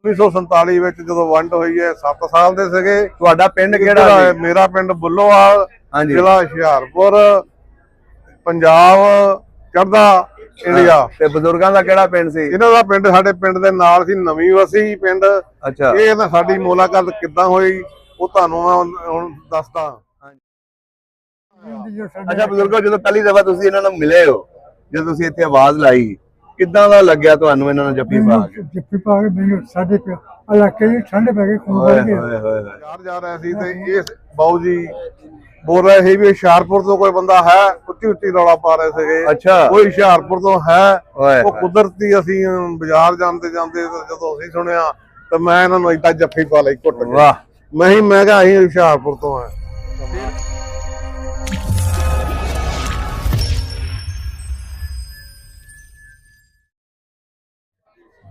1947 ਵਿੱਚ ਜਦੋਂ ਵੰਡ ਹੋਈ ਹੈ 7 ਸਾਲ ਦੇ ਸੀਗੇ। ਤੁਹਾਡਾ ਪਿੰਡ ਕਿਹੜਾ ਹੈ? ਮੇਰਾ ਪਿੰਡ ਬੁੱਲੋਵਾਲ, ਜ਼ਿਲ੍ਹਾ ਹੁਸ਼ਿਆਰਪੁਰ, ਪੰਜਾਬ, ਚੜ੍ਹਦਾ ਇੰਡੀਆ। ਤੇ ਬਜ਼ੁਰਗਾਂ ਦਾ ਕਿਹੜਾ ਪਿੰਡ ਸੀ? ਇਹਨਾਂ ਦਾ ਪਿੰਡ ਸਾਡੇ ਪਿੰਡ ਦੇ ਨਾਲ ਸੀ, ਨਵੀਂ ਵਸੀ ਪਿੰਡ। ਅੱਛਾ, ਇਹ ਨਾ ਸਾਡੀ ਮੁਲਾਕਾਤ ਕਿੱਦਾਂ ਹੋਈ ਉਹ ਤੁਹਾਨੂੰ ਮੈਂ ਹੁਣ ਦੱਸਦਾ। ਅੱਛਾ ਬਜ਼ੁਰਗੋ, ਜਦੋਂ ਪਹਿਲੀ ਦਫਾ ਤੁਸੀਂ ਇਹਨਾਂ ਨੂੰ ਮਿਲੇ ਹੋ, ਜਦੋਂ ਤੁਸੀਂ ਇੱਥੇ ਆਵਾਜ਼ ਲਾਈ, ਕਿੱਦਾਂ ਦਾ ਲੱਗਿਆ ਤੁਹਾਨੂੰ ਇਹਨਾਂ ਨੂੰ ਜੱਫੀ ਪਾ ਕੇ? ਜੱਫੀ ਪਾ ਕੇ ਮੈਨੂੰ ਸਾਡੇ ਇਲਾਕੇ ਦੀ ਠੰਡ ਪੈ ਗਈ, ਖੂਨ ਵਗ ਗਿਆ। ਬਾਜ਼ਾਰ ਜਾ ਰਹੇ ਸੀ ਤੇ ਇਹ ਬਾਊ ਜੀ ਬੋਲ ਰਹੇ ਸੀ ਵੀ ਹੁਸ਼ਿਆਰਪੁਰ ਤੋਂ ਕੋਈ ਬੰਦਾ ਹੈ, ਉੱਚੀ ਉੱਚੀ ਰੌਲਾ ਪਾ ਰਹੇ ਸੀਗੇ। ਅੱਛਾ, ਕੋਈ ਹੁਸ਼ਿਆਰਪੁਰ ਤੋਂ ਹੈ। ਉਹ ਕੁਦਰਤੀ ਅਸੀਂ ਬਾਜ਼ਾਰ ਜਾਂਦੇ ਜਾਂਦੇ ਜਦੋਂ ਅਸੀਂ ਸੁਣਿਆ ਤਾਂ ਮੈਂ ਇਹਨਾਂ ਨੂੰ ਏਦਾਂ ਜੱਫੀ ਪਾ ਲਈ ਘੁੱਟ ਕੇ। ਵਾਹ, ਮੈਂ ਕਿਹਾ ਅਸੀਂ ਹੁਸ਼ਿਆਰਪੁਰ ਤੋਂ ਆ।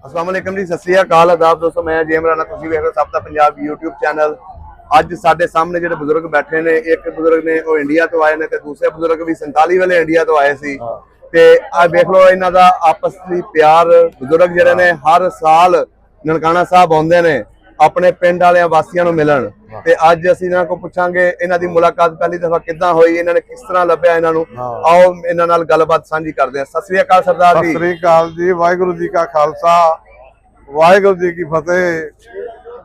अस्सलाम वालेकुम जी, सत श्री अकाल, आदाब दोस्तों। मैं जेम राणा, तुसीं वेख रहे हो सब दा पंजाब यूट्यूब चैनल। ਅੱਜ ਸਾਡੇ ਸਾਹਮਣੇ ਜਿਹੜੇ ਬਜ਼ੁਰਗ ਬੈਠੇ ਨੇ, ਇੱਕ ਬਜ਼ੁਰਗ ਨੇ ਉਹ ਇੰਡੀਆ ਤੋਂ ਆਏ ਨੇ ਤੇ ਦੂਸਰੇ ਬਜ਼ੁਰਗ ਵੀ 47 ਵਾਲੇ ਇੰਡੀਆ ਤੋਂ ਆਏ ਸੀ। ਤੇ ਆ ਵੇਖ ਲਓ ਇਹਨਾਂ ਦਾ ਆਪਸ ਵਿੱਚ ਪਿਆਰ। ਬਜ਼ੁਰਗ ਜਿਹੜੇ ਨੇ ਹਰ ਸਾਲ ਨਨਕਾਣਾ ਸਾਹਿਬ ਆਉਂਦੇ ਨੇ ਆਪਣੇ ਪਿੰਡ ਵਾਲਿਆਂ ਵਾਸੀਆਂ ਨੂੰ ਮਿਲਣ। ਤੇ ਅੱਜ ਅਸੀਂ ਇਹਨਾਂ ਕੋਲ ਪੁੱਛਾਂਗੇ ਇਹਨਾਂ ਦੀ ਮੁਲਾਕਾਤ ਪਹਿਲੀ ਦਫਾ ਕਿੱਦਾਂ ਹੋਈ, ਇਹਨਾਂ ਨੇ ਕਿਸ ਤਰ੍ਹਾਂ ਲੱਭਿਆ ਇਹਨਾਂ ਨੂੰ। ਆਓ ਇਹਨਾਂ ਨਾਲ ਗੱਲਬਾਤ ਸਾਂਝੀ ਕਰਦੇ ਹਾਂ। ਸਤਿ ਸ੍ਰੀ ਅਕਾਲ ਸਰਦਾਰ ਜੀ। ਸਤਿ ਸ੍ਰੀ ਅਕਾਲ ਜੀ। ਵਾਹਿਗੁਰੂ ਜੀ ਕਾ ਖਾਲਸਾ, ਵਾਹਿਗੁਰੂ ਜੀ ਕੀ ਫਤਿਹ।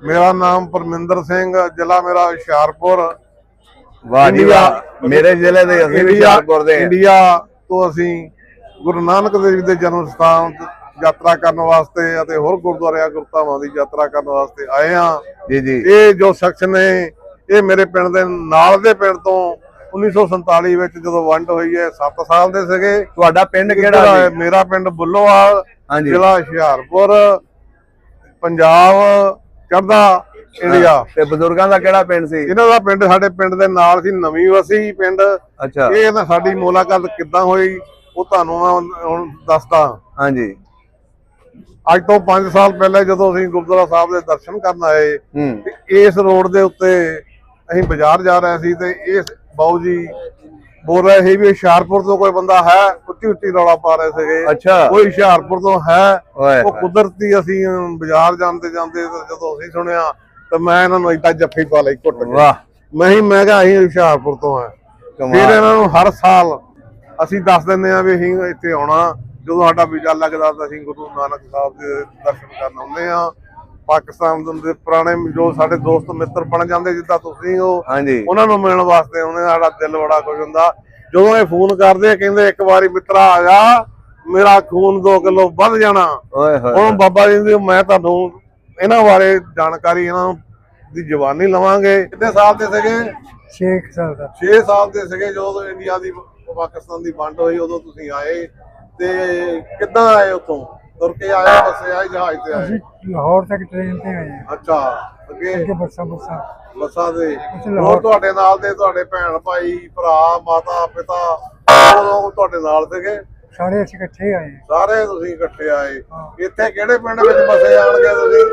ਮੇਰਾ ਨਾਮ ਪਰਮਿੰਦਰ ਸਿੰਘ, ਜ਼ਿਲ੍ਹਾ ਮੇਰਾ ਹੁਸ਼ਿਆਰਪੁਰ। ਵਾਹ ਜੀ ਵਾਹ, ਮੇਰੇ ਜ਼ਿਲ੍ਹੇ ਦੇ ਅਸੀਂ ਵੀ ਹੁਸ਼ਿਆਰਪੁਰ ਦੇ। ਇੰਡੀਆ ਤੋਂ ਅਸੀਂ ਗੁਰੂ ਨਾਨਕ ਦੇਵ ਦੇ ਜਨਮ ਸਥਾਨ ਯਾਤਰਾ ਕਰਨ ਵਾਸਤੇ ਅਤੇ ਹੋਰ ਗੁਰਦੁਆਰਿਆਂ ਗੁਰਧਾਮਾਂ ਦੀ ਯਾਤਰਾ ਕਰਨ ਵਾਸਤੇ ਆਏ ਹਾਂ ਜੀ ਜੀ। ਇਹ ਜੋ ਸ਼ਖਸ ਨੇ, ਇਹ ਮੇਰੇ ਪਿੰਡ ਦੇ ਨਾਲ ਦੇ ਪਿੰਡ ਤੋਂ 1947 ਵਿੱਚ ਜਦੋਂ ਵੰਡ ਹੋਈ ਹੈ 7 ਸਾਲ ਦੇ ਸੀਗੇ। ਤੁਹਾਡਾ ਪਿੰਡ ਕਿਹੜਾ ਹੈ? ਮੇਰਾ ਪਿੰਡ ਬੁੱਲੋਵਾਲ, ਜ਼ਿਲ੍ਹਾ ਹੁਸ਼ਿਆਰਪੁਰ, ਪੰਜਾਬ, ਚੜ੍ਹਦਾ ਇੰਡੀਆ। ਤੇ ਬਜ਼ੁਰਗਾਂ ਦਾ ਕਿਹੜਾ ਪਿੰਡ ਸੀ? ਇਹਨਾਂ ਦਾ ਪਿੰਡ ਸਾਡੇ ਪਿੰਡ ਦੇ ਨਾਲ ਸੀ, ਨਵੀਂ ਵਸੀ ਪਿੰਡ। ਅੱਛਾ, ਇਹ ਨਾ ਸਾਡੀ ਮੁਲਾਕਾਤ ਕਿੱਦਾਂ ਹੋਈ ਉਹ ਤੁਹਾਨੂੰ ਮੈਂ ਹੁਣ ਦੱਸਦਾ। ਹਾਂਜੀ, ਅੱਜ ਤੋਂ 5 ਸਾਲ ਪਹਿਲੇ ਜਦੋਂ ਅਸੀਂ ਗੁਰਦੁਆਰਾ ਸਾਹਿਬ ਦੇ ਦਰਸ਼ਨ ਕਰਨ ਆਏ ਤੇ ਇਸ ਰੋਡ ਦੇ ਉੱਤੇ ਅਸੀਂ ਬਾਜ਼ਾਰ ਜਾ ਰਹੇ ਸੀ ਤੇ ਇਸ ਬਾਊ ਜੀ ਬੋਲ ਰਹੇ ਸੀ ਵੀ ਹੁਸ਼ਿਆਰਪੁਰ ਤੋਂ ਕੋਈ ਬੰਦਾ ਹੈ, ਉੱਚੀ ਉੱਚੀ ਰੌਲਾ ਪਾ ਰਹੇ ਸੀਗੇ। ਅੱਛਾ, ਕੋਈ ਹੁਸ਼ਿਆਰਪੁਰ ਤੋਂ ਹੈ। ਉਹ ਕੁਦਰਤੀ ਅਸੀਂ ਬਾਜ਼ਾਰ ਜਾਂਦੇ ਜਾਂਦੇ ਜਦੋਂ ਅਸੀਂ ਸੁਣਿਆ ਤਾਂ ਮੈਂ ਇਹਨਾਂ ਨੂੰ ਏਦਾਂ ਜੱਫੀ ਪਾ ਲਈ ਘੁੱਟ ਕੇ। ਵਾਹ, ਮੈਂ ਕਿਹਾ ਅਸੀਂ ਹੁਸ਼ਿਆਰਪੁਰ ਤੋਂ ਆ। ਫਿਰ ਇਹਨਾਂ ਨੂੰ ਹਰ ਸਾਲ ਅਸੀਂ ਦੱਸ ਦਿੰਦੇ ਆ ਵੀ ਅਸੀਂ ਇੱਥੇ ਆਉਣਾ। ਜਦੋਂ ਸਾਡਾ ਵੀਜ਼ਾ ਲੱਗਦਾ ਤਾਂ ਅਸੀਂ ਗੁਰੂ ਨਾਨਕ ਸਾਹਿਬ ਦੇ ਦਰਸ਼ਨ ਕਰਨ ਆਉਂਦੇ ਆ। ਪਾਕਿਸਤਾਨ ਦੇ ਪੁਰਾਣੇ ਜੋ ਸਾਡੇ ਦੋਸਤ ਮਿੱਤਰ ਬਣ ਜਾਂਦੇ ਜਿੱਦਾਂ ਤੁਸੀਂ ਹੋ, ਉਹਨਾਂ ਨੂੰ ਮਿਲਣ ਵਾਸਤੇ ਆਉਂਦੇ। ਸਾਡਾ ਦਿਲ ਬੜਾ ਖੁਸ਼ ਹੁੰਦਾ ਜਦੋਂ ਇਹ ਫੋਨ ਕਰਦੇ, ਕਹਿੰਦੇ ਇੱਕ ਵਾਰੀ ਮਿੱਤਰਾ ਆ ਜਾ, ਮੇਰਾ ਖੂਨ 2 ਕਿਲੋ ਵੱਧ ਜਾਣਾ। ਹੁਣ ਬਾਬਾ ਜੀ ਦੀ ਮੈਂ ਤੁਹਾਨੂੰ ਇਹਨਾਂ ਬਾਰੇ ਜਾਣਕਾਰੀ ਇਹਨਾਂ ਦੀ ਜ਼ੁਬਾਨੀ ਲਵਾਂਗੇ। ਕਿੰਨੇ ਸਾਲ ਦੇ ਸੀਗੇ? 6 ਸਾਲ ਦਾ। 6 ਸਾਲ ਦੇ ਸੀਗੇ ਜਦੋਂ ਇੰਡੀਆ ਦੀ ਪਾਕਿਸਤਾਨ ਦੀ ਵੰਡ ਹੋਈ। ਉਦੋਂ ਤੁਸੀਂ ਆਏ ਤੇ ਕਿੱਦਾਂ ਆਏ? ਉੱਥੋਂ ਤੁਰ ਕੇ ਆਏ, ਬੱਸੇ ਆਏ, ਜਹਾਜ਼ ਤੇ ਆਏ? ਅਸੀਂ ਲਾਹੌਰ ਤੱਕ ਟ੍ਰੇਨ ਤੇ ਆਏ ਹਾਂ। ਅੱਛਾ, ਅੱਗੇ ਬੱਸਾਂ ਦੇ। ਹੋਰ ਤੁਹਾਡੇ ਨਾਲ ਦੇ ਤੁਹਾਡੇ ਭੈਣ ਭਾਈ, ਭਰਾ, ਮਾਤਾ ਪਿਤਾ ਉਹ ਤੁਹਾਡੇ ਨਾਲ ਸੀਗੇ? ਸਾਰੇ ਅਸੀਂ ਇਕੱਠੇ ਆਏ। ਸਾਰੇ ਤੁਸੀਂ ਇਕੱਠੇ ਆਏ। ਇੱਥੇ ਕਿਹੜੇ ਪਿੰਡ ਵਿੱਚ ਬੱਸੇ ਆਣਗੇ ਤੁਸੀਂ?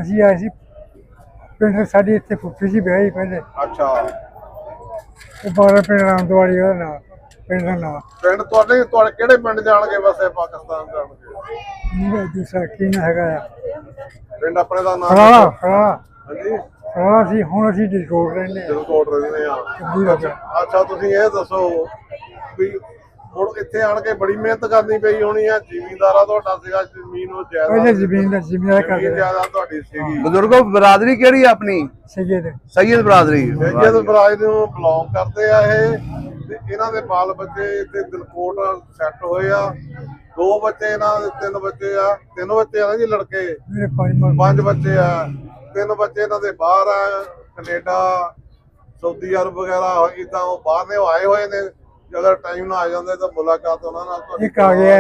ਅਸੀਂ ਆਏ ਸੀ ਪਿੰਡ ਸਾਡੀ ਇੱਥੇ ਫੁੱਫੀ ਜੀ ਵਿਆਹੀ ਪਹਿਲੇ। ਅੱਛਾ, ਉਹ 12 ਪਿੰਡ ਰਾਮਦਵਾੜੀ ਉਹਦਾ ਨਾਂ, ਪਿੰਡ ਦਾ ਨਾਂ। ਪਿੰਡ ਤੁਹਾਡੇ ਕਿਹੜੇ ਪਿੰਡ ਜਾਣਗੇ ਬੱਸੇ ਪਾਕਿਸਤਾਨ ਜਾਣਗੇ? ਦੂਸਰਾ ਕੀ ਨਾ ਹੈਗਾ ਆ ਪਿੰਡ ਆਪਣੇ ਦਾ ਨਾਮ? ਹਾਂਜੀ, ਸੀ। ਹੁਣ ਅਸੀਂ ਡਿਸਕੋਟ ਰਹਿੰਦੇ ਆ। ਅੱਛਾ, ਤੁਸੀਂ ਇਹ ਦੱਸੋ ਵੀ ਹੁਣ ਇੱਥੇ ਆਣ ਕੇ ਬੜੀ ਮਿਹਨਤ ਕਰਨੀ ਪਈ ਹੋਣੀ ਆ। ਜ਼ਿਮੀਂਦਾਰਾ ਤੁਹਾਡਾ ਸੀਗਾ, ਜ਼ਮੀਨ ਉਹ ਜ਼ਿਆਦਾ ਜ਼ਿਆਦਾ ਤੁਹਾਡੀ ਸੀਗੀ। ਬਜ਼ੁਰਗੋ, ਬਰਾਦਰੀ ਕਿਹੜੀ ਆ ਆਪਣੀ? ਸੈਯਦ ਬਰਾਦਰੀ। ਸੈਯਦ ਬਰਾਦਰੀ ਨੂੰ ਬਿਲੋਂਗ ਕਰਦੇ ਆ ਇਹ। ਤੇ ਇਹਨਾਂ ਦੇ ਬਾਲ ਬੱਚੇ ਇੱਥੇ ਦਿਲਕੋਟ ਸੈੱਟ ਹੋਏ ਆ। 2 ਬੱਚੇ ਇਹਨਾਂ ਦੇ, 3 ਬੱਚੇ ਆ। 3 ਬੱਚੇ ਆ ਜੀ ਲੜਕੇ, 5 ਬੱਚੇ ਆ। 3 ਬੱਚੇ ਇਹਨਾਂ ਦੇ ਬਾਹਰ ਆ, ਕੈਨੇਡਾ, ਸਾਊਦੀ ਅਰਬ ਵਗੈਰਾ, ਇਦਾਂ ਉਹ ਬਾਹਰ ਨੇ ਆਏ ਹੋਏ ਨੇ। ਅਗਰ ਟਾਈਮ ਨਾ ਆ ਜਾਂਦੇ ਤਾਂ ਮੁਲਾਕਾਤ ਉਹਨਾਂ ਨਾਲ। ਇੱਕ ਆ ਗਿਆ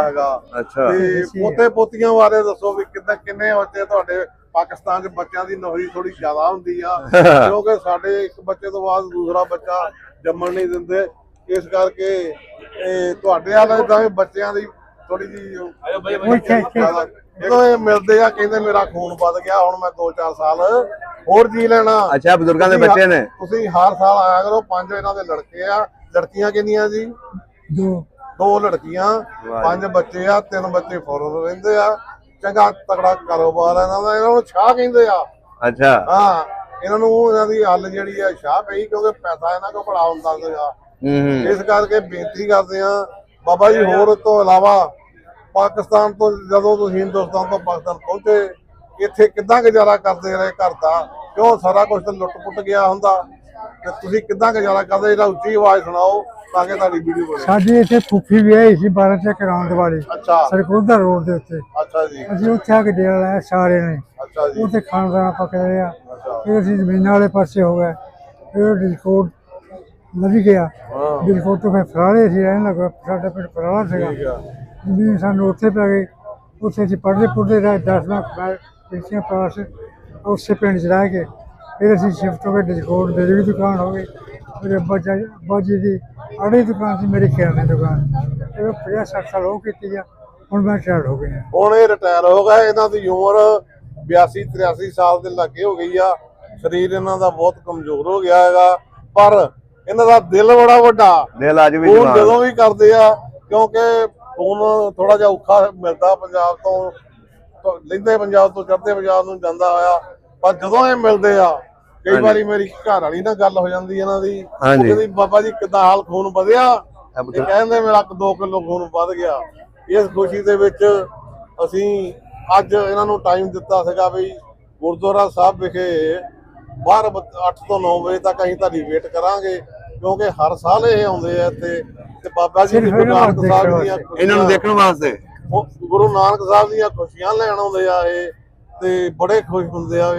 ਹੈਗਾ। ਅੱਛਾ, ਤੇ ਪੋਤੇ ਪੋਤੀਆਂ ਬਾਰੇ ਦੱਸੋ ਵੀ ਕਿੰਨੇ ਬੱਚੇ ਤੁਹਾਡੇ? ਪਾਕਿਸਤਾਨ 'ਚ ਬੱਚਿਆਂ ਦੀ ਨੌਕਰੀ ਥੋੜੀ ਜ਼ਿਆਦਾ ਹੁੰਦੀ ਆ ਕਿਉਂਕਿ ਸਾਡੇ ਇੱਕ ਬੱਚੇ ਤੋਂ ਬਾਅਦ ਦੂਸਰਾ ਬੱਚਾ ਜੰਮਣ ਨਹੀਂ ਦਿੰਦੇ। ਇਸ ਕਰਕੇ ਤੁਹਾਡੇ ਵਾਲੇ ਤਾਂ ਬੱਚਿਆਂ ਦੀ ਥੋੜੀ ਜਿਹੀ ਜਦੋਂ ਇਹ ਮਿਲਦੇ ਆ ਕਹਿੰਦੇ ਮੇਰਾ ਖੂਨ ਵੱਧ ਗਿਆ, ਹੁਣ ਮੈਂ 2-4 ਸਾਲ ਹੋਰ ਜੀ ਲੈਣਾ। ਅੱਛਾ, ਬਜ਼ੁਰਗਾਂ ਦੇ ਬੱਚੇ ਨੇ? ਤੁਸੀਂ ਹਰ ਸਾਲ ਆਇਆ ਕਰੋ। 5 ਇਹਨਾਂ ਦੇ ਲੜਕੇ ਆ। ਲੜਕੀਆਂ ਕਿੰਨੀਆਂ ਜੀ? 2 ਲੜਕੀਆਂ, 5 ਬੱਚੇ ਆ। 3 ਬੱਚੇ ਫੋਰਨ ਰਹਿੰਦੇ ਆ ਚੰਗਾ ਤਕੜਾ ਕਾਰੋਬਾਰ ਹੈ ਇਹਨਾਂ ਦਾ। ਇਹਨਾਂ ਨੂੰ ਸ਼ਾਹ ਕਹਿੰਦੇ ਆ। ਅੱਛਾ। ਹਾਂ, ਇਹਨਾਂ ਨੂੰ ਇਹਨਾਂ ਦੀ ਹੱਲ ਜਿਹੜੀ ਆ ਸ਼ਾਹ ਪਈ, ਕਿਉਂਕਿ ਪੈਸਾ ਇਹਨਾਂ ਕੋਲ ਬੜਾ ਹੁੰਦਾ ਸੀਗਾ। ਇਸ ਕਰਕੇ ਬੇਨਤੀ ਕਰਦੇ ਆ ਬਾਬਾ ਜੀ, ਹੋਰ ਤੋਂ ਇਲਾਵਾ ਪਾਕਿਸਤਾਨ ਤੋਂ ਜਦੋਂ ਤੁਸੀਂ ਹਿੰਦੁਸਤਾਨ ਤੋਂ ਪਾਕਿਸਤਾਨ ਪਹੁੰਚੇ, ਇੱਥੇ ਕਿੱਦਾਂ ਗੁਜ਼ਾਰਾ ਕਰਦੇ ਰਹੇ ਘਰ ਦਾ? ਕਿਉਂ ਸਾਰਾ ਕੁਝ ਤਾਂ ਲੁੱਟ ਪੁੱਟ ਗਿਆ ਹੁੰਦਾ, ਤੇ ਤੁਸੀਂ ਕਿੱਦਾਂ ਗੁਜ਼ਾਰਾ ਕਰਦੇ? ਇਹਦਾ ਉੱਚੀ ਆਵਾਜ਼ ਸੁਣਾਓ ਤਾਂ ਕਿ ਤੁਹਾਡੀ ਵੀਡੀਓ ਬਣੇ। ਸਾਡੇ ਇੱਥੇ ਫੁੱਫੀ ਵਿਆਹੀ ਸੀ 12 ਚੱਕ ਰਾਉਂਡ ਵਾਲੀ, ਅੱਛਾ ਸਰਕੋਦਾ ਰੋਡ ਦੇ ਉੱਤੇ। ਅੱਛਾ ਜੀ। ਅਸੀਂ ਉੱਥੇ ਆ ਕੇ ਡੇਰਾ ਲਾਇਆ ਸਾਰੇ ਨੇ। ਅੱਛਾ ਜੀ। ਉੱਥੇ ਖਾਣਾ ਪੱਕ ਰਿਹਾ। ਅੱਛਾ। ਫਿਰ ਅਸੀਂ ਜ਼ਮੀਨਾਂ ਵਾਲੇ ਪਾਸੇ ਹੋ ਗਏ। ਫਿਰ ਡਿਲਕੋਟ ਲੱਭ ਗਿਆ। ਹਾਂ ਡਿਲਕੋਟ ਤੋਂ ਫਿਰ ਫਰਾਲੇ ਅਸੀਂ ਰਹਿਣ ਲੱਗਾ। ਸਾਡਾ ਪਿੰਡ ਫਰਾਲਾ ਸੀਗਾ। ਠੀਕ ਆ। ਜ਼ਮੀਨ ਸਾਨੂੰ ਉੱਥੇ ਪੈ ਗਈ। ਉੱਥੇ ਅਸੀਂ ਪੜ੍ਹਦੇ ਪੁੜਦੇ ਰਹੇ 10ਵਾਂ ਪਿੰਸੀਆਂ ਪਾਸ। ਉਸੇ ਪਿੰਡ 'ਚ ਰਹਿ ਕੇ ਫਿਰ ਅਸੀਂ ਸ਼ਿਫਟ ਹੋ ਗਏ ਡਿਲਕੋਟ। ਮੇਰੀ ਵੀ ਦੁਕਾਨ ਹੋ ਗਈ। ਮੇਰੇ ਅੱਬਾ ਜੀ ਦੀ ਆੜੀ ਦੁਕਾਨ ਸੀ, ਮੇਰੀ ਕਿਰਾਣੇ ਦੀ ਦੁਕਾਨ। ਇਹ 50-60 ਸਾਲ ਉਹ ਕੀਤੀ ਆ। ਹੁਣ ਮੈਂ ਰਿਟਾਇਰ ਹੋ ਗਿਆ। ਹੁਣ ਇਹ ਰਿਟਾਇਰ ਹੋ ਗਏ। ਇਹਨਾਂ ਦੀ ਉਮਰ 82-83 ਸਾਲ ਦੇ ਲਾਗੇ ਹੋ ਗਈ ਆ। ਸਰੀਰ ਇਹਨਾਂ ਦਾ ਬਹੁਤ ਕਮਜ਼ੋਰ ਹੋ ਗਿਆ ਹੈਗਾ, ਪਰ ਇਹਨਾਂ ਦਾ ਦਿਲ ਬੜਾ ਵੱਡਾ। ਦਿਲ ਅੱਜ ਵੀ ਫੋਨ ਜਦੋਂ ਵੀ ਕਰਦੇ ਆ, ਕਿਉਂਕਿ ਫੋਨ ਥੋੜਾ ਜਿਹਾ ਔਖਾ ਮਿਲਦਾ ਪੰਜਾਬ ਤੋਂ, ਲੈਂਦੇ ਪੰਜਾਬ ਤੋਂ ਚੜ੍ਹਦੇ ਪੰਜਾਬ ਨੂੰ ਜਾਂਦਾ ਹੋਇਆ, ਪਰ ਜਦੋਂ ਇਹ ਮਿਲਦੇ ਆ ਕਈ ਵਾਰੀ ਮੇਰੀ ਘਰ ਵਾਲੀ ਨਾਲ ਗੱਲ ਹੋ ਜਾਂਦੀ ਇਹਨਾਂ ਦੀ। ਕਹਿੰਦੀ ਬਾਬਾ ਜੀ ਕਿੱਦਾਂ ਹਾਲ, ਖੂਨ ਵਧਿਆ? ਇਹ ਕਹਿੰਦੇ ਮੇਰਾ 2 ਕਿਲੋ ਖੂਨ ਵੱਧ ਗਿਆ। ਇਸ ਖੁਸ਼ੀ ਦੇ ਵਿੱਚ ਅਸੀਂ ਅੱਜ ਇਹਨਾਂ ਨੂੰ ਟਾਈਮ ਦਿੱਤਾ ਸੀਗਾ ਵੀ ਗੁਰਦੁਆਰਾ ਸਾਹਿਬ ਵਿਖੇ ਬਾਹਰ 8 ਤੋਂ 9 ਵਜੇ ਤੱਕ ਅਸੀਂ ਤੁਹਾਡੀ ਵੇਟ ਕਰਾਂਗੇ, ਕਿਉਂਕਿ ਹਰ ਸਾਲ ਇਹ ਆਉਂਦੇ ਆ ਇੱਥੇ। ਤੇ ਬਾਬਾ ਜੀ ਗੁਰੂ ਨਾਨਕ ਸਾਹਿਬ ਦੀਆਂ ਇਹਨਾਂ ਨੂੰ ਦੇਖਣ ਵਾਸਤੇ, ਗੁਰੂ ਨਾਨਕ ਸਾਹਿਬ ਦੀਆਂ ਖੁਸ਼ੀਆਂ ਲੈਣ ਆਉਂਦੇ ਆ ਇਹ, ਤੇ ਬੜੇ ਖੁਸ਼ ਹੁੰਦੇ ਆ।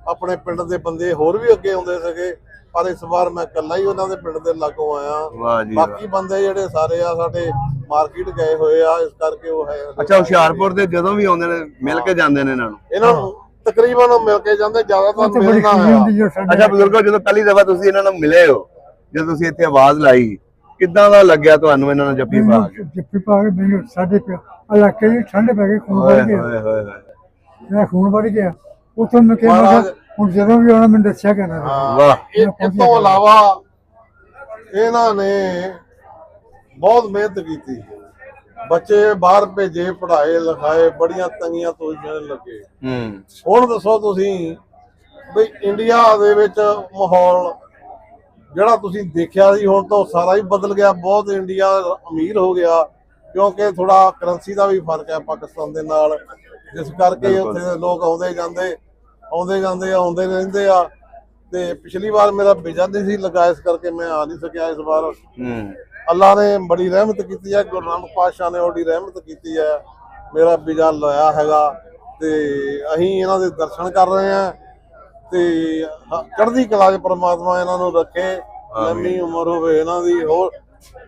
ਆਪਣੇ ਪਿੰਡ ਦੇ ਬੰਦੇ ਹੋਰ ਵੀ ਅੱਗੇ ਆਉਂਦੇ ਸੀਗੇ, ਪਰ ਇਸ ਵਾਰ ਮੈਂ ਇਕੱਲਾ ਹੀ ਉਹਨਾਂ ਦੇ ਪਿੰਡ ਦੇ ਲਾਗੋਂ ਆਇਆ। ਬਾਕੀ ਬੰਦੇ ਜਿਹੜੇ ਸਾਰੇ ਆ ਸਾਡੇ ਮਾਰਕੀਟ ਗਏ ਹੋਏ ਆ, ਇਸ ਕਰਕੇ ਉਹ ਹੈ। ਅੱਛਾ, ਹੁਸ਼ਿਆਰਪੁਰ ਦੇ ਜਦੋਂ ਵੀ ਆਉਂਦੇ ਨੇ ਮਿਲ ਕੇ ਜਾਂਦੇ ਨੇ ਇਹਨਾਂ ਨੂੰ ਤਕਰੀਬਨ ਮਿਲ ਕੇ ਜਾਂਦੇ, ਜ਼ਿਆਦਾਤਰ ਮਿਲਣਾ ਹੋਇਆ। ਅੱਛਾ ਬਜ਼ੁਰਗੋ, ਜਦੋਂ ਪਹਿਲੀ ਦਫਾ ਤੁਸੀਂ ਇਹਨਾਂ ਨੂੰ ਮਿਲੇ ਹੋ, ਜਦੋਂ ਤੁਸੀਂ ਇੱਥੇ ਆਵਾਜ਼ ਲਾਈ, ਕਿੱਦਾਂ ਦਾ ਲੱਗਿਆ ਤੁਹਾਨੂੰ ਇਹਨਾਂ ਨੂੰ ਜੱਫੀ ਪਾ ਕੇ? ਜੱਫੀ ਪਾ ਕੇ ਮੈਨੂੰ ਸਾਡੇ ਇਲਾਕੇ ਦੀ ਠੰਡ ਪੈ ਗਈ, ਖੂਨ ਵੱਧ ਗਿਆ। ਮੇਰਾ ਖੂਨ ਵੱਧ ਗਿਆ। ਉੱਥੋਂ ਮੈਂ ਕਿਹਾ ਹੁਣ ਜਦੋਂ ਵੀ ਆਉਣਾ ਮੈਨੂੰ ਦੱਸਿਆ ਕਰਨਾ। ਵਾਹ। ਇਸ ਤੋਂ ਇਲਾਵਾ ਇਹਨਾਂ ਨੇ ਬਹੁਤ ਮਿਹਨਤ ਕੀਤੀ, ਬੱਚੇ ਬਾਹਰ ਭੇਜੇ, ਪੜ੍ਹਾਏ ਲਿਖਾਏ, ਬੜੀਆਂ ਤੰਗੀਆਂ ਤੋਸ਼ੀਆਂ ਲੱਗੇ। ਹੁਣ ਦੱਸੋ ਤੁਸੀਂ ਬਈ ਇੰਡੀਆ ਦੇ ਵਿੱਚ ਮਾਹੌਲ ਜਿਹੜਾ ਤੁਸੀਂ ਦੇਖਿਆ ਸੀ, ਹੁਣ ਤਾਂ ਸਾਰਾ ਹੀ ਬਦਲ ਗਿਆ। ਬਹੁਤ ਇੰਡੀਆ ਅਮੀਰ ਹੋ ਗਿਆ, ਕਿਉਂਕਿ ਥੋੜਾ ਕਰੰਸੀ ਦਾ ਵੀ ਫਰਕ ਹੈ ਪਾਕਿਸਤਾਨ ਦੇ ਨਾਲ, ਜਿਸ ਕਰਕੇ ਉੱਥੇ ਦੇ ਲੋਕ ਆਉਂਦੇ ਰਹਿੰਦੇ ਆ। ਤੇ ਪਿਛਲੀ ਵਾਰ ਮੇਰਾ ਵੀਜ਼ਾ ਨਹੀਂ ਸੀ ਲੱਗਾ, ਇਸ ਕਰਕੇ ਮੈਂ ਆ ਨਹੀਂ ਸਕਿਆ। ਇਸ ਵਾਰ ਅੱਲਾ ਨੇ ਬੜੀ ਰਹਿਮਤ ਕੀਤੀ ਹੈ, ਗੁਰੂ ਨਾਨਕ ਪਾਤਸ਼ਾਹ ਨੇ ਬੜੀ ਰਹਿਮਤ ਕੀਤੀ ਹੈ, ਮੇਰਾ ਵੀਜ਼ਾ ਲਾਇਆ ਹੈਗਾ। ਤੇ ਅਸੀਂ ਇਹਨਾਂ ਦੇ ਦਰਸ਼ਨ ਕਰ ਰਹੇ ਹਾਂ, ਤੇ ਚੜ੍ਹਦੀ ਕਲਾ 'ਚ ਪ੍ਰਮਾਤਮਾ ਇਹਨਾਂ ਨੂੰ ਰੱਖੇ, ਲੰਮੀ ਉਮਰ ਹੋਵੇ ਇਹਨਾਂ ਦੀ। ਹੋਰ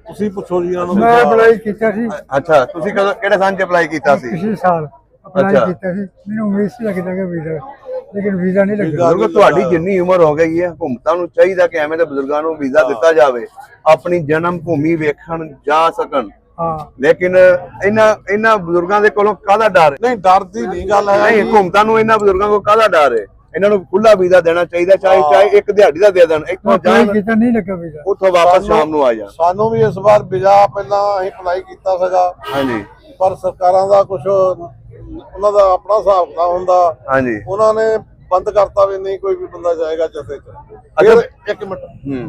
ਤੁਸੀਂ ਪੁੱਛੋ ਜੀ ਇਹਨਾਂ ਨੂੰ। ਮੈਂ ਅਪਲਾਈ ਕੀਤਾ ਸੀ। ਅੱਛਾ, ਤੁਸੀਂ ਕਿਹੜੇ ਸਾਲ 'ਚ ਅਪਲਾਈ ਕੀਤਾ ਸੀ? ਪਿਛਲੇ ਸਾਲ ਅਪਲਾਈ ਕੀਤਾ ਸੀ। ਮੈਨੂੰ ਉਮੀਦ ਸੀ ਲੱਗ ਜਾਏਗਾ ਵੀਜ਼ਾ, ਲੇਕਿਨ ਵੀਜ਼ਾ ਨਹੀਂ ਲੱਗਾ। ਬਜ਼ੁਰਗ, ਤੁਹਾਡੀ ਜਿੰਨੀ ਉਮਰ ਹੋ ਗਈ ਹੈ, ਹਕੂਮਤਾਂ ਨੂੰ ਚਾਹੀਦਾ ਕਿ ਐਵੇਂ ਦੇ ਬਜ਼ੁਰਗਾਂ ਨੂੰ ਵੀਜ਼ਾ ਦਿੱਤਾ ਜਾਵੇ, ਆਪਣੀ ਜਨਮ ਭੂਮੀ ਵੇਖਣ ਜਾ ਸਕਣ। ਲੇਕਿਨ ਇਹਨਾਂ ਬਜ਼ੁਰਗਾਂ ਦੇ ਕੋਲੋਂ ਕਾਹਦਾ ਡਰ? ਨਹੀਂ, ਡਰ ਦੀ ਨਹੀਂ ਗੱਲ ਹੈ। ਨਹੀਂ, ਹਕੂਮਤਾਂ ਨੂੰ ਇਹਨਾਂ ਬਜ਼ੁਰਗਾਂ ਕੋਲ ਕਾਹਦਾ ਡਰ ਹੈ? ਇਹਨਾਂ ਨੂੰ ਖੁੱਲਾ ਵੀਜ਼ਾ ਦੇਣਾ ਚਾਹੀਦਾ, ਚਾਹੇ ਇੱਕ ਦਿਹਾੜੀ ਦਾ ਦੇ ਦੇਣ, ਇੱਥੋਂ ਜਾਣ, ਨਹੀਂ ਲੱਗਾ ਵੀਜ਼ਾ, ਉੱਥੋਂ ਵਾਪਸ ਸ਼ਾਮ ਨੂੰ ਆ ਜਾਣ। ਸਾਨੂੰ ਵੀ ਇਸ ਵਾਰ ਵੀਜ਼ਾ ਪਹਿਲਾਂ ਅਸੀਂ ਅਪਲਾਈ ਕੀਤਾ ਸੀਗਾ, ਹਾਂਜੀ, ਪਰ ਸਰਕਾਰਾਂ ਦਾ ਕੁਝ ਉਹਨਾਂ ਦਾ ਆਪਣਾ ਹਿਸਾਬ ਦਾ ਹੁੰਦਾ। ਹਾਂਜੀ, ਉਹਨਾਂ ਨੇ ਬੰਦ ਕਰਤਾ ਵੀ ਨਹੀਂ ਕੋਈ ਵੀ ਬੰਦਾ ਜਾਏਗਾ ਜਥੇ 'ਚ। ਫਿਰ ਇੱਕ ਮਿੰਟ,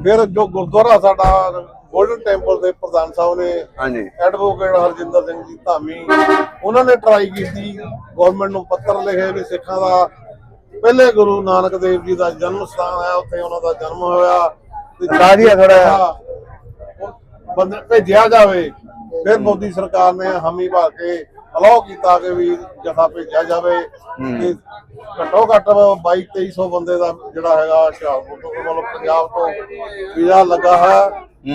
ਫਿਰ ਜੋ ਗੁਰਦੁਆਰਾ ਸਾਡਾ ਗੋਲਡਨ ਟੈਂਪਲ ਦੇ ਪ੍ਰਧਾਨ ਸਾਹਿਬ ਨੇ, ਹਾਂਜੀ, ਐਡਵੋਕੇਟ ਹਰਜਿੰਦਰ ਸਿੰਘ ਜੀ ਧਾਮੀ, ਉਹਨਾਂ ਨੇ ਟਰਾਈ ਕੀਤੀ, ਗਵਰਨਮੈਂਟ ਨੂੰ ਪੱਤਰ ਲਿਖੇ ਵੀ ਸਿੱਖਾਂ ਦਾ ਪਹਿਲੇ ਗੁਰੂ ਨਾਨਕ ਦੇਵ ਜੀ ਦਾ ਜਨਮ ਸਥਾਨ ਹੈ, ਉੱਥੇ ਉਹਨਾਂ ਦਾ ਜਨਮ ਹੋਇਆ, ਬੰਦੇ ਭੇਜਿਆ ਜਾਵੇ। ਫਿਰ ਮੋਦੀ ਸਰਕਾਰ ਨੇ ਹਾਮੀ ਭਰ ਕੇ ਅਲਾਓ ਕੀਤਾ ਕਿ ਵੀ ਜਥਾ ਭੇਜਿਆ ਜਾਵੇ। ਤੇ ਘੱਟੋ ਘੱਟ 2200-2300 ਬੰਦੇ ਦਾ ਜਿਹੜਾ ਹੈਗਾ ਹੁਸ਼ਿਆਰਪੁਰ ਤੋਂ, ਮਤਲਬ ਪੰਜਾਬ ਤੋਂ ਵੀਜ਼ਾ ਲੱਗਾ ਹੈ,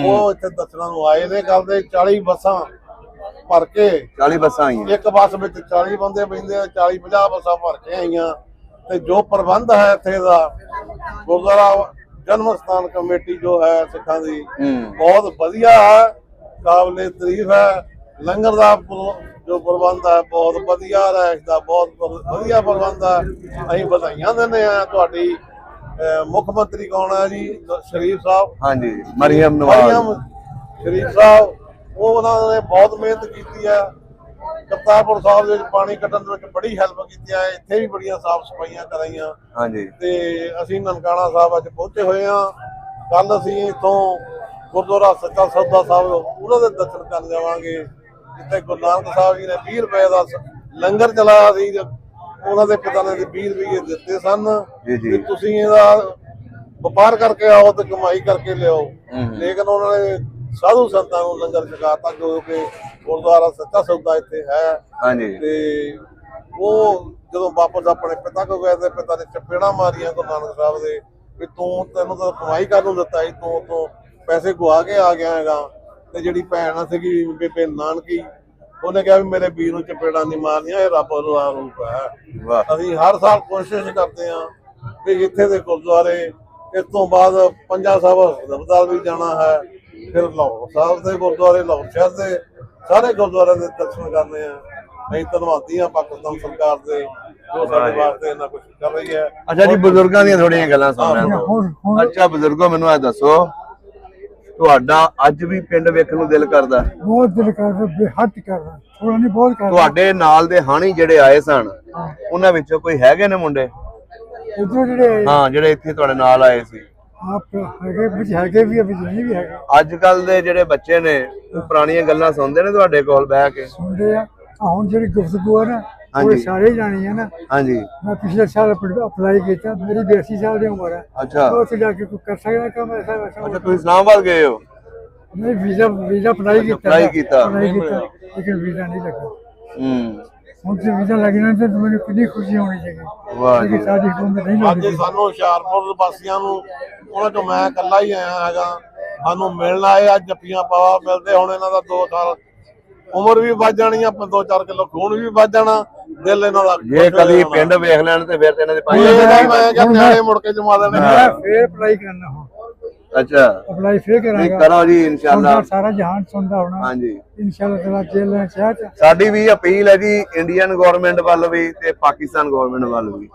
ਉਹ ਇੱਥੇ ਦਰਸ਼ਨਾਂ ਨੂੰ ਆਏ ਨੇ। ਕਰਦੇ 40 ਬੱਸਾਂ ਭਰ ਕੇ, 40 ਬੱਸਾਂ ਆਈਆਂ, ਇੱਕ ਬੱਸ ਵਿੱਚ 40 ਬੰਦੇ ਬੈਠਦੇ ਆ, 40-50 ਬੱਸਾਂ ਭਰ ਕੇ ਆਈਆਂ। ਤੇ ਜੋ ਪ੍ਰਬੰਧ ਹੈ ਇੱਥੇ ਦਾ, ਗੁਰਦੁਆਰਾ ਜਨਮ ਸਥਾਨ ਕਮੇਟੀ ਜੋ ਹੈ ਸਿੱਖਾਂ ਦੀ, ਬਹੁਤ ਵਧੀਆ ਹੈ, ਕਾਬਲੇ ਤਾਰੀਫ ਹੈ। ਲੰਗਰ ਦਾ ਜੋ ਪ੍ਰਬੰਧ ਹੈ ਬਹੁਤ ਵਧੀਆ, ਰਹਿਸ਼ ਦਾ ਬਹੁਤ ਵਧੀਆ ਪ੍ਰਬੰਧ ਹੈ। ਅਸੀਂ ਵਧਾਈਆਂ ਦਿੰਦੇ ਹਾਂ। ਤੁਹਾਡੀ ਮੁੱਖ ਮੰਤਰੀ ਕੌਣ ਹੈ ਜੀ? ਸ਼ਰੀਫ ਸਾਹਿਬ। ਹਾਂਜੀ, ਮਰੀਮ ਨਵਾਜ਼ ਸ਼ਰੀਫ ਸਾਹਿਬ, ਉਹ ਉਹਨਾਂ ਨੇ ਬਹੁਤ ਮਿਹਨਤ ਕੀਤੀ ਹੈ। ਕਰਤਾਰਪੁਰ ਸਾਹਿਬ ਦੇ ਵਿੱਚ ਪਾਣੀ ਕੱਢਣ ਦੇ ਵਿੱਚ ਬੜੀ ਹੈਲਪ ਕੀਤੀ ਹੈ। ਇੱਥੇ ਵੀ ਬੜੀਆਂ ਸਾਫ਼ ਸਫਾਈਆਂ ਕਰਾਈਆਂ ਹਾਂਜੀ ਤੇ ਅਸੀਂ ਨਨਕਾਣਾ ਸਾਹਿਬ ਅੱਜ ਪਹੁੰਚੇ ਹੋਏ ਹਾਂ। ਕੱਲ ਅਸੀਂ ਇੱਥੋਂ ਗੁਰਦੁਆਰਾ ਸੱਚਾ ਸੌਦਾ ਸਾਹਿਬ ਉਹਨਾਂ ਦੇ ਦਰਸ਼ਨ ਕਰਨ ਜਾਵਾਂਗੇ, ਜਿੱਥੇ ਗੁਰੂ ਨਾਨਕ ਸਾਹਿਬ ਜੀ ਨੇ 20 ਰੁਪਏ ਦਾ ਲੰਗਰ ਚਲਾਇਆ ਸੀ। ਉਹਨਾਂ ਦੇ ਪਿਤਾ ਨੇ 20 ਰੁਪਏ ਦਿੱਤੇ ਸਨ ਜੀ ਕਿ ਤੁਸੀਂ ਇਹਦਾ ਵਪਾਰ ਕਰਕੇ ਆਓ ਤੇ ਕਮਾਈ ਕਰਕੇ ਲਿਆਓ। ਲੇਕਿਨ ਉਹਨਾਂ ਨੇ ਸਾਧੂ ਸੰਤਾਂ ਨੂੰ ਲੰਗਰ ਛਕਾਤਾ, ਜੋ ਕਿ ਗੁਰਦੁਆਰਾ ਸੱਚਾ ਸੌਦਾ ਇੱਥੇ ਹੈ। ਹਾਂਜੀ ਤੇ ਉਹ ਜਦੋਂ ਵਾਪਸ ਆਪਣੇ ਪਿਤਾ ਕੋਲ ਗਏ ਤੇ ਪਿਤਾ ਨੇ ਚਪੇੜਾਂ ਮਾਰੀਆਂ ਗੁਰੂ ਨਾਨਕ ਸਾਹਿਬ ਦੇ ਵੀ ਤੈਨੂੰ ਤਾਂ ਕਮਾਈ ਕਰਨ ਨੂੰ ਦਿੱਤਾ ਸੀ, ਤੂੰ ਉਤੋਂ ਪੈਸੇ ਗਵਾ ਕੇ ਆ ਗਿਆ ਹੈਗਾ। ਤੇ ਜਿਹੜੀ ਭੈਣ ਸੀਗੀ ਬੇਬੇ ਨਾਨਕੀ, ਉਹਨੇ ਕਿਹਾ ਵੀ ਮੇਰੇ ਵੀਰ ਨੂੰ ਚਪੇੜਾਂ ਨਹੀਂ ਮਾਰਨੀਆਂ, ਇਹ ਰੱਬ ਦਾ ਰੂਪ ਹੈ। ਵਾਹ ਅਸੀਂ ਹਰ ਸਾਲ ਕੋਸ਼ਿਸ਼ ਕਰਦੇ ਹਾਂ ਵੀ ਇੱਥੇ ਦੇ ਗੁਰਦੁਆਰੇ, ਇਸ ਤੋਂ ਬਾਅਦ ਪੰਜਾ ਸਾਹਿਬ ਹਸਪਤਾਲ ਵੀ ਜਾਣਾ ਹੈ, ਫਿਰ ਲਾਹੌਰ ਸਾਹਿਬ ਦੇ ਗੁਰਦੁਆਰੇ, ਲਾਹੌਰ ਸ਼ਹਿਰ ਦੇ ਸਾਰੇ ਗੁਰਦੁਆਰਿਆਂ ਦੇ ਦਰਸ਼ਨ ਕਰਨੇ ਆ। ਅਸੀਂ ਧੰਨਵਾਦੀ ਹਾਂ ਪਾਕਿਸਤਾਨ ਸਰਕਾਰ ਦੇ ਜੋ ਸਾਡੇ ਵਾਸਤੇ ਇੰਨਾ ਕੁਝ ਕਰ ਰਹੀ ਹੈ। ਅੱਛਾ ਜੀ, ਬਜ਼ੁਰਗਾਂ ਦੀਆਂ ਥੋੜੀਆਂ ਗੱਲਾਂ ਸੁਣ ਰਹੇ ਹੋ। ਅੱਛਾ ਬਜ਼ੁਰਗੋ, ਮੈਨੂੰ ਇਹ ਦੱਸੋ, ਤੁਹਾਡਾ ਅੱਜ ਵੀ ਪਿੰਡ ਵੇਖਣ ਨੂੰ ਦਿਲ ਕਰਦਾ? ਬਹੁਤ ਦਿਲ ਕਰਦਾ, ਬੇਹੱਦ ਕਰਦਾ, ਥੋੜਾ ਨਹੀਂ ਬਹੁਤ ਕਰਦਾ। ਤੁਹਾਡੇ ਨਾਲ ਦੇ ਹਾਣੀ ਜਿਹੜੇ ਆਏ ਸਨ, ਉਹਨਾਂ ਵਿੱਚੋਂ ਕੋਈ ਹੈਗੇ ਨੇ ਮੁੰਡੇ? ਉਧਰ ਜਿਹੜੇ ਹਾਂ, ਜਿਹੜੇ ਇੱਥੇ ਤੁਹਾਡੇ ਨਾਲ ਆਏ ਸੀ। ਆਪ ਹੈਗੇ ਵਿੱਚ ਹੈਗੇ ਵੀ, ਵਿੱਚ ਨਹੀਂ ਵੀ ਹੈਗੇ। ਅੱਜ ਕੱਲ ਦੇ ਜਿਹੜੇ ਬੱਚੇ ਨੇ, ਉਹ ਪੁਰਾਣੀਆਂ ਗੱਲਾਂ ਸੁਣਦੇ ਨੇ ਤੁਹਾਡੇ ਕੋਲ ਬਹਿ ਕੇ? ਸੁਣਦੇ ਆ। ਹੁਣ ਜਿਹੜੀ ਗੁਫ਼ਤਗੂ ਆ ਨਾ, ਉਹ ਹਾਂਜੀ। ਸਾਰੇ ਜਾਣੀ ਆ ਨਾ। ਹਾਂਜੀ ਮੈਂ ਪਿਛਲੇ ਸਾਲ ਅਪਲਾਈ ਕੀਤਾ, ਮੇਰੀ 82 ਸਾਲ ਦੀ ਉਮਰ ਹੈ। ਅੱਛਾ ਉੱਥੇ ਜਾ ਕੇ ਕੋਈ ਕਰ ਸਕਦਾ ਕੰਮ ਐਸਾ ਵੈਸਾ? ਅੱਛਾ, ਤੁਸੀਂ ਇਸਲਾਮਾਬਾਦ ਗਏ ਹੋ? ਨਹੀਂ, ਵੀਜ਼ਾ ਅਪਲਾਈ ਕੀਤਾ, ਲੇਕਿਨ ਵੀਜ਼ਾ ਨਹੀਂ ਲੱਗਾ। ਹੁਣ ਜੇ ਵੀਜ਼ਾ ਲੱਗਣਾ ਤਾਂ ਮੈਨੂੰ ਕਿੰਨੀ ਖੁਸ਼ੀ ਹੋਣੀ ਚਾਹੀਦੀ। ਵਾਹ ਜੀ। ਸਾਡੀ ਹੁਕੂਮਤ ਨਹੀਂ ਅੱਜ ਲੱਗਦੀ। ਸਾਨੂੰ ਹੁਸ਼ਿਆਰਪੁਰ ਵਾਸੀਆਂ ਨੂੰ, ਉਹਨਾਂ ਚੋਂ ਮੈਂ ਇਕੱਲਾ ਹੀ ਆਇਆ ਹੈਗਾ, ਸਾਨੂੰ ਮਿਲਣ ਆਏ। ਅੱਜ ਜੱਫੀਆਂ ਪਾਵਾ ਮਿਲਦੇ, ਹੁਣ ਇਹਨਾਂ ਦਾ 2 ਸਾਲ ਉਮਰ ਵੀ ਵੱਧ ਜਾਣੀ ਆ, 2-4 ਕਿਲੋ ਖੂਨ ਵੀ ਵੱਧ ਜਾਣਾ, ਦਿਲ ਇਹਨਾਂ ਦਾ ਜੇ ਕਦੀ ਪਿੰਡ ਵੇਖ ਲੈਣ ਤੇ ਫਿਰ ਤੇ ਇਹਨਾਂ ਦੇ ਮੈਂ ਕਿਹਾ ਨਿਆਣੇ ਮੁੜ ਕੇ ਜਮਾ ਦੇਣੇ। ਮੈਂ ਫੇਰ ਅਪਲਾਈ ਕਰਨਾ ਹੁਣ। ਅੱਛਾ, ਅਪਲਾਈ ਫੇਰ ਨਹੀਂ ਕਰਾਂਗਾ। ਕਰੋ ਜੀ ਇਨਸ਼ਾਅੱਲਾ। ਸਾਰਾ ਜਹਾਨ ਸੁਣਦਾ ਹੋਣਾ। ਹਾਂਜੀ, ਇਨਸ਼ਾਅੱਲਾ ਤੇਰਾ ਜੇਲ੍ਹਾਂ ਚਾਹਤ। ਸਾਡੀ ਵੀ ਅਪੀਲ ਹੈ ਜੀ ਇੰਡੀਅਨ ਗਵਰਨਮੈਂਟ ਵੱਲ ਵੀ ਤੇ ਪਾਕਿਸਤਾਨ ਗਵਰਨਮੈਂਟ ਵੱਲ ਵੀ,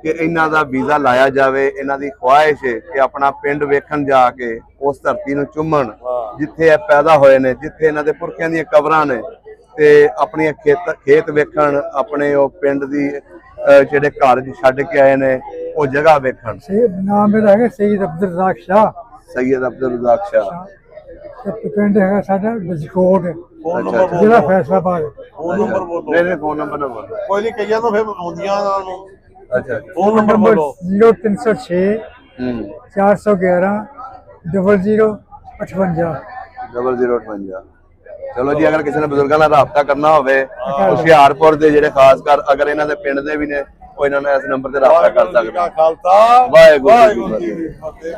ਕਿ ਇਹਨਾਂ ਦਾ ਵੀਜ਼ਾ ਲਾਇਆ ਜਾਵੇ। ਇਹਨਾਂ ਦੀ ਖੁਆਇਸ਼ ਹੈ ਕਿ ਆਪਣਾ ਪਿੰਡ ਵੇਖਣ ਜਾ ਕੇ ਉਸ ਧਰਤੀ ਨੂੰ ਚੁੰਮਣ ਜਿੱਥੇ ਇਹ ਪੈਦਾ ਹੋਏ ਨੇ, ਜਿੱਥੇ ਇਹਨਾਂ ਦੇ ਪੁਰਖਿਆਂ ਦੀਆਂ ਕਬਰਾਂ ਨੇ, ਤੇ ਆਪਣੀਆਂ ਖੇਤ ਵੇਖਣ, ਆਪਣੇ ਉਹ ਪਿੰਡ ਦੀ ਜਿਹੜੇ ਘਰ ਛੱਡ ਕੇ ਆਏ ਨੇ ਉਹ ਜਗ੍ਹਾ ਵੇਖਣ। ਨਾਮ ਮੇਰਾ ਹੈਗਾ ਸੈਯਦ ਅਬਦੁਲ ਰਜ਼ਾਕ ਸ਼ਾਹ। ਸੈਯਦ ਅਬਦੁਲ ਰਜ਼ਾਕ ਸ਼ਾਹ। ਤੇ ਪਿੰਡ ਹੈਗਾ ਸਾਡਾ ਬਜਕੋਟ, ਫੋਨ ਨੰਬਰ ਬੋਲੋ। ਜ਼ਿਲ੍ਹਾ ਫੈਸਲਾਬਾਦ। ਫੋਨ ਨੰਬਰ ਬੋਲੋ। ਨਹੀਂ ਫੋਨ ਨੰਬਰ ਨਾ ਬੋਲੋ। ਕੋਈ ਨਹੀਂ, ਕਈਆਂ ਨੂੰ ਫਿਰ ਆਉਂਦੀਆਂ ਉਹਨਾਂ ਨੂੰ। ਅੱਛਾ ਫੋਨ ਨੰਬਰ ਬੋਲੋ। 0306 411 0058। 0058। ਚਲੋ ਜੀ, ਅਗਰ ਕਿਸੇ ਨੇ ਬਜ਼ੁਰਗਾਂ ਨਾਲ ਰਾਬਤਾ ਕਰਨਾ ਹੋਵੇ, ਹੁਸ਼ਿਆਰਪੁਰ ਦੇ ਜਿਹੜੇ ਖਾਸ ਕਰ ਅਗਰ ਇਹਨਾਂ ਦੇ ਪਿੰਡ ਦੇ ਵੀ ਨੇ, ਉਹ ਇਹਨਾਂ ਨਾਲ ਇਸ ਨੰਬਰ ਤੇ ਰਾਬਤਾ ਕਰ ਸਕਦੇ। ਖਾਲਸਾ ਵਾਹਿਗੁਰੂ ਜੀ ਕੀ ਫਤਿਹ।